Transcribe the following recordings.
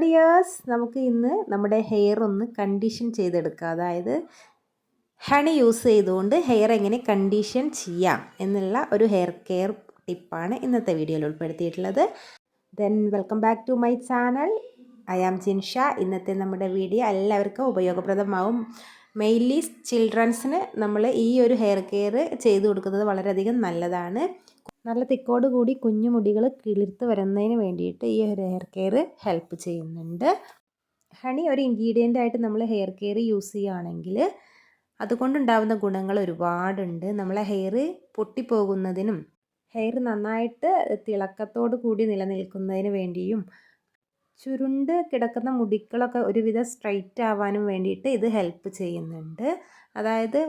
Dears, നമുക്ക് ഇന്ന് നമ്മുടെ ഹെയർ ഒന്ന് കണ്ടീഷൻ ചെയ്തെടുക്കാം. അതായത് ഹണി യൂസ് ചെയ്തുകൊണ്ട് ഹെയർ എങ്ങനെ കണ്ടീഷൻ ചെയ്യാം എന്നുള്ള ഒരു ഹെയർ കെയർ ടിപ്പാണ് ഇന്നത്തെ വീഡിയോയിൽ ഉൾപ്പെടുത്തിയിട്ടുള്ളത്. Then welcome back to my channel. I am Jinsha. ഇന്നത്തെ നമ്മുടെ വീഡിയോ എല്ലാവർക്കും ഉപയോഗപ്രദമാവും. മെയിൻലി ചിൽഡ്രൻസിന് നമ്മൾ ഈ ഒരു ഹെയർ കെയർ ചെയ്തു കൊടുക്കുന്നത് വളരെയധികം നല്ലതാണ്. നല്ല തിക്കോട് കൂടി കുഞ്ഞു മുടികൾ കിളിർത്ത് വരുന്നതിന് വേണ്ടിയിട്ട് ഈ ഒരു ഹെയർ കെയർ ഹെൽപ്പ് ചെയ്യുന്നുണ്ട്. ഹണി ഒരു ഇൻഗ്രീഡിയൻ്റ് ആയിട്ട് നമ്മൾ ഹെയർ കെയർ യൂസ് ചെയ്യുകയാണെങ്കിൽ അതുകൊണ്ടുണ്ടാകുന്ന ഗുണങ്ങൾ ഒരുപാടുണ്ട്. നമ്മളെ ഹെയർ പൊട്ടിപ്പോകുന്നതിനും ഹെയർ നന്നായിട്ട് തിളക്കത്തോടു കൂടി നിലനിൽക്കുന്നതിന് വേണ്ടിയും ചുരുണ്ട് കിടക്കുന്ന മുടികളൊക്കെ ഒരുവിധം സ്ട്രൈറ്റ് ആവാനും വേണ്ടിയിട്ട് ഇത് ഹെൽപ്പ് ചെയ്യുന്നുണ്ട്. അതായത്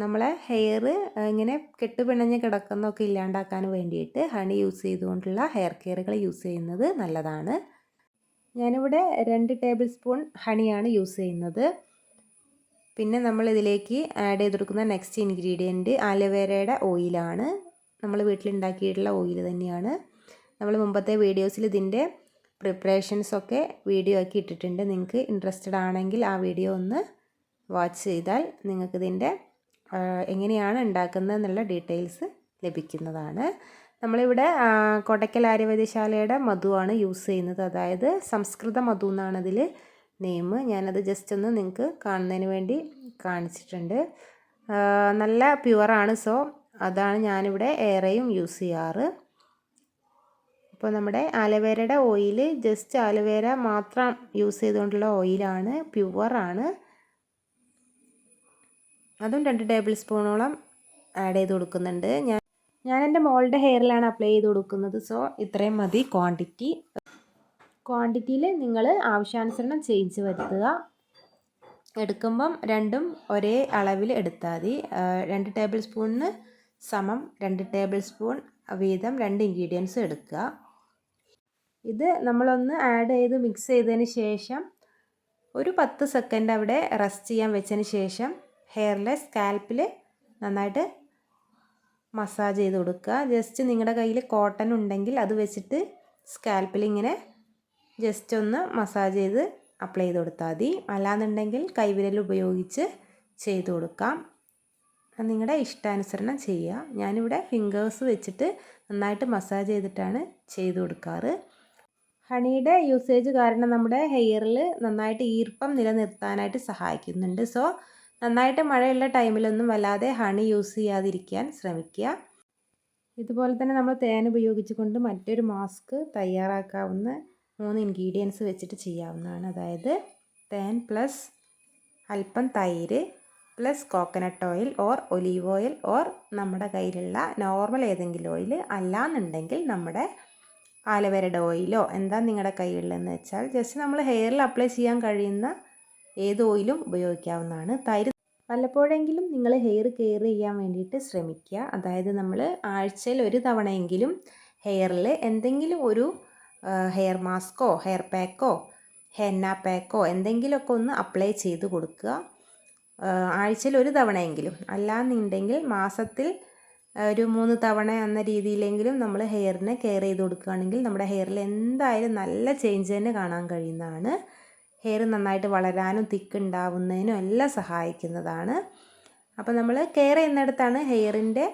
നമ്മളെ ഹെയർ ഇങ്ങനെ കെട്ടുപിണഞ്ഞ് കിടക്കുന്നതൊക്കെ ഇല്ലാണ്ടാക്കാൻ വേണ്ടിയിട്ട് ഹണി യൂസ് ചെയ്തുകൊണ്ടുള്ള ഹെയർ കെയറുകൾ യൂസ് ചെയ്യുന്നത് നല്ലതാണ്. ഞാനിവിടെ 2 ടേബിൾ സ്പൂൺ ഹണിയാണ് യൂസ് ചെയ്യുന്നത്. പിന്നെ നമ്മൾ ഇതിലേക്ക് ആഡ് ചെയ്ത് കൊടുക്കുന്ന നെക്സ്റ്റ് ഇൻഗ്രീഡിയൻറ്റ് ആലോവേരയുടെ ഓയിലാണ്. നമ്മൾ വീട്ടിലുണ്ടാക്കിയിട്ടുള്ള ഓയിൽ തന്നെയാണ്. നമ്മൾ മുമ്പത്തെ വീഡിയോസിൽ ഇതിൻ്റെ പ്രിപ്പറേഷൻസൊക്കെ വീഡിയോ ആക്കി ഇട്ടിട്ടുണ്ട്. നിങ്ങൾക്ക് ഇൻട്രസ്റ്റഡ് ആണെങ്കിൽ ആ വീഡിയോ ഒന്ന് വാച്ച് ചെയ്താൽ നിങ്ങൾക്കിതിൻ്റെ എങ്ങനെയാണ് ഉണ്ടാക്കുന്നത് എന്നുള്ള ഡീറ്റെയിൽസ് ലഭിക്കുന്നതാണ്. നമ്മളിവിടെ കൊടക്കൽ ആര്യവൈദ്യശാലയുടെ മധുവാണ് യൂസ് ചെയ്യുന്നത്. അതായത് സംസ്കൃത മധു എന്നാണ് അതിൽ നെയിം. ഞാനത് ജസ്റ്റ് ഒന്ന് നിങ്ങൾക്ക് കാണുന്നതിന് വേണ്ടി കാണിച്ചിട്ടുണ്ട്. നല്ല പ്യുവറാണ്. സോ അതാണ് ഞാനിവിടെ ഏറെയും യൂസ് ചെയ്യാറ്. ഇപ്പോൾ നമ്മുടെ ആലോവേരയുടെ ഓയിൽ ജസ്റ്റ് ആലോവേര മാത്രം യൂസ് ചെയ്തുകൊണ്ടുള്ള ഓയിലാണ്, പ്യുവറാണ്. അതും 2 ടേബിൾ സ്പൂണോളം ആഡ് ചെയ്ത് കൊടുക്കുന്നുണ്ട്. ഞാൻ എൻ്റെ മോളുടെ ഹെയറിലാണ് അപ്ലൈ ചെയ്ത് കൊടുക്കുന്നത്. സോ ഇത്രയും മതി ക്വാണ്ടിറ്റിയിൽ നിങ്ങൾ ആവശ്യാനുസരണം ചേഞ്ച് വരുത്തുക. എടുക്കുമ്പം രണ്ടും ഒരേ അളവിൽ എടുത്താൽ മതി. 2 ടേബിൾ സ്പൂണിന് സമം 2 ടേബിൾ സ്പൂൺ വീതം 2 ഇൻഗ്രീഡിയൻസ് എടുക്കുക. ഇത് നമ്മളൊന്ന് ആഡ് ചെയ്ത് മിക്സ് ചെയ്തതിന് ശേഷം ഒരു 10 സെക്കൻഡ് അവിടെ റെസ്റ്റ് ചെയ്യാൻ വെച്ചതിന് ശേഷം ഹെയറിലെ സ്കാൽപ്പിൽ നന്നായിട്ട് മസാജ് ചെയ്ത് കൊടുക്കുക. ജസ്റ്റ് നിങ്ങളുടെ കയ്യിൽ കോട്ടൺ ഉണ്ടെങ്കിൽ അത് വെച്ചിട്ട് സ്കാൽപ്പിൽ ഇങ്ങനെ ജസ്റ്റ് ഒന്ന് മസാജ് ചെയ്ത് അപ്ലൈ ചെയ്ത് കൊടുത്താൽ മതി. അല്ലാന്നുണ്ടെങ്കിൽ കൈവിരൽ ഉപയോഗിച്ച് ചെയ്ത് കൊടുക്കാം. നിങ്ങളുടെ ഇഷ്ടാനുസരണം ചെയ്യുക. ഞാനിവിടെ ഫിംഗേഴ്സ് വെച്ചിട്ട് നന്നായിട്ട് മസാജ് ചെയ്തിട്ടാണ് ചെയ്ത് കൊടുക്കാറ്. ഹണിയുടെ യൂസേജ് കാരണം നമ്മുടെ ഹെയറിൽ നന്നായിട്ട് ഈർപ്പം നിലനിർത്താനായിട്ട് സഹായിക്കുന്നുണ്ട്. സോ നന്നായിട്ട് മഴയുള്ള ടൈമിലൊന്നും വല്ലാതെ ഹണി യൂസ് ചെയ്യാതിരിക്കാൻ ശ്രമിക്കുക. ഇതുപോലെ തന്നെ നമ്മൾ തേൻ ഉപയോഗിച്ചുകൊണ്ട് മറ്റൊരു മാസ്ക് തയ്യാറാക്കാവുന്ന 3 ഇൻഗ്രീഡിയൻസ് വെച്ചിട്ട് ചെയ്യാവുന്നതാണ്. അതായത് തേൻ പ്ലസ് അല്പം തൈര് plus coconut oil or olive oil or നമ്മുടെ കയ്യിലുള്ള നോർമൽ ഏതെങ്കിലും ഓയിൽ, അല്ലാന്നുണ്ടെങ്കിൽ നമ്മുടെ ആലോവേരയുടെ ഓയിലോ എന്താ നിങ്ങളുടെ കയ്യിലുള്ളതെന്ന് വെച്ചാൽ ജസ്റ്റ് നമ്മൾ ഹെയറിൽ അപ്ലൈ ചെയ്യാൻ കഴിയുന്ന ഏത് ഓയിലും ഉപയോഗിക്കാവുന്നതാണ്. തൈര് വല്ലപ്പോഴെങ്കിലും നിങ്ങൾ ഹെയർ കെയർ ചെയ്യാൻ വേണ്ടിയിട്ട് ശ്രമിക്കുക. അതായത് നമ്മൾ ആഴ്ചയിൽ ഒരു തവണയെങ്കിലും ഹെയറിൽ എന്തെങ്കിലും ഒരു ഹെയർ മാസ്കോ ഹെയർ പാക്കോ ഹെന്ന പാക്കോ എന്തെങ്കിലുമൊക്കെ ഒന്ന് അപ്ലൈ ചെയ്ത് കൊടുക്കുക. ആഴ്ചയിൽ ഒരു തവണയെങ്കിലും, അല്ലാന്നുണ്ടെങ്കിൽ മാസത്തിൽ ഒരു 3 തവണ എന്ന രീതിയിലെങ്കിലും നമ്മൾ ഹെയറിനെ കെയർ ചെയ്ത് കൊടുക്കുകയാണെങ്കിൽ നമ്മുടെ ഹെയറിൽ എന്തായാലും നല്ല ചേഞ്ച് തന്നെ കാണാൻ കഴിയുന്നതാണ്. ഹെയർ നന്നായിട്ട് വളരാനും തിക്ക് ഉണ്ടാവുന്നതിനും എല്ലാം സഹായിക്കുന്നതാണ്. അപ്പോൾ നമ്മൾ കെയർ ചെയ്യുന്നിടത്താണ് ഹെയറിൻ്റെ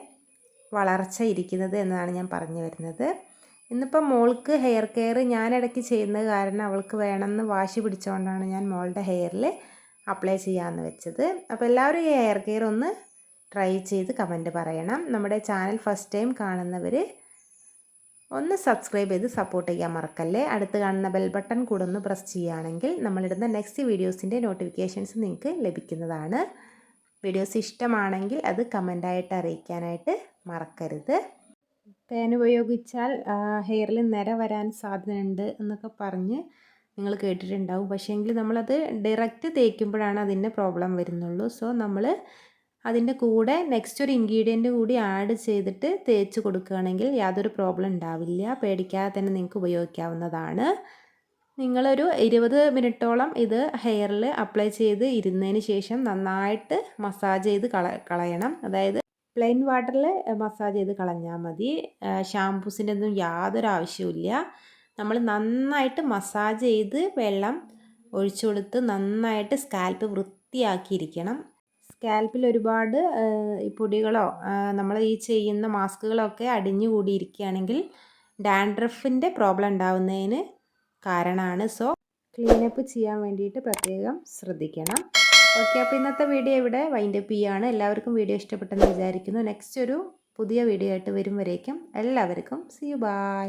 വളർച്ച ഇരിക്കുന്നത് എന്നാണ് ഞാൻ പറഞ്ഞു വരുന്നത്. ഇന്നിപ്പം മോൾക്ക് ഹെയർ കെയർ ഞാനിടയ്ക്ക് ചെയ്യുന്നത് കാരണം അവൾക്ക് വേണമെന്ന് വാശി പിടിച്ചുകൊണ്ടാണ് ഞാൻ മോളുടെ ഹെയറിൽ അപ്ലൈ ചെയ്യാമെന്ന് വെച്ചത്. അപ്പോൾ എല്ലാവരും ഈ ഹെയർ കെയർ ഒന്ന് ട്രൈ ചെയ്ത് കമൻറ്റ് പറയണം. നമ്മുടെ ചാനൽ ഫസ്റ്റ് ടൈം കാണുന്നവർ ഒന്ന് സബ്സ്ക്രൈബ് ചെയ്ത് സപ്പോർട്ട് ചെയ്യാൻ മറക്കല്ലേ. അടുത്ത് കാണുന്ന ബെൽ ബട്ടൺ കൂടെ ഒന്ന് പ്രസ് ചെയ്യുകയാണെങ്കിൽ നമ്മളിടുന്ന നെക്സ്റ്റ് വീഡിയോസിൻ്റെ നോട്ടിഫിക്കേഷൻസ് നിങ്ങൾക്ക് ലഭിക്കുന്നതാണ്. വീഡിയോസ് ഇഷ്ടമാണെങ്കിൽ അത് കമൻ്റായിട്ട് അറിയിക്കാനായിട്ട് മറക്കരുത്. തേൻ ഉപയോഗിച്ചാൽ ഹെയറിൽ നിര വരാൻ സാധ്യതയുണ്ട് എന്നൊക്കെ പറഞ്ഞ് നിങ്ങൾ കേട്ടിട്ടുണ്ടാവും. പക്ഷേങ്കിൽ നമ്മളത് ഡയറക്റ്റ് തേക്കുമ്പോഴാണ് അതിൻ്റെ പ്രോബ്ലം വരുന്നുള്ളൂ. സോ നമ്മൾ അതിൻ്റെ കൂടെ നെക്സ്റ്റ് ഒരു ഇൻഗ്രീഡിയൻറ്റ് കൂടി ആഡ് ചെയ്തിട്ട് തേച്ച് കൊടുക്കുകയാണെങ്കിൽ യാതൊരു പ്രോബ്ലം ഉണ്ടാവില്ല. പേടിക്കാതെ തന്നെ നിങ്ങൾക്ക് ഉപയോഗിക്കാവുന്നതാണ്. നിങ്ങളൊരു 20 മിനിറ്റോളം ഇത് ഹെയറിൽ അപ്ലൈ ചെയ്ത് ഇരുന്നതിന് ശേഷം നന്നായിട്ട് മസാജ് ചെയ്ത് കളയണം. അതായത് പ്ലെയിൻ വാട്ടറിൽ മസാജ് ചെയ്ത് കളഞ്ഞാൽ മതി. ഷാംപൂസിൻ്റെ ഒന്നും യാതൊരു ആവശ്യമില്ല. നമ്മൾ നന്നായിട്ട് മസാജ് ചെയ്ത് വെള്ളം ഒഴിച്ചു കൊടുത്ത് നന്നായിട്ട് സ്കാൽപ്പ് വൃത്തിയാക്കിയിരിക്കണം. സ്കാൽപ്പിൽ ഒരുപാട് പൊടികളോ നമ്മൾ ഈ ചെയ്യുന്ന മാസ്കുകളൊക്കെ അടിഞ്ഞു കൂടിയിരിക്കുകയാണെങ്കിൽ ഡാൻഡ്രഫിൻ്റെ പ്രോബ്ലം ഉണ്ടാവുന്നതിന് കാരണമാണ്. സോ ക്ലീനപ്പ് ചെയ്യാൻ വേണ്ടിയിട്ട് പ്രത്യേകം ശ്രദ്ധിക്കണം. ഓക്കെ, അപ്പോൾ ഇന്നത്തെ വീഡിയോ ഇവിടെ വൈൻഡപ്പ് ചെയ്യുകയാണ്. എല്ലാവർക്കും വീഡിയോ ഇഷ്ടപ്പെട്ടെന്ന് വിചാരിക്കുന്നു. നെക്സ്റ്റ് ഒരു പുതിയ വീഡിയോ ആയിട്ട് വരും വരേക്കും എല്ലാവർക്കും സീ യു ബൈ.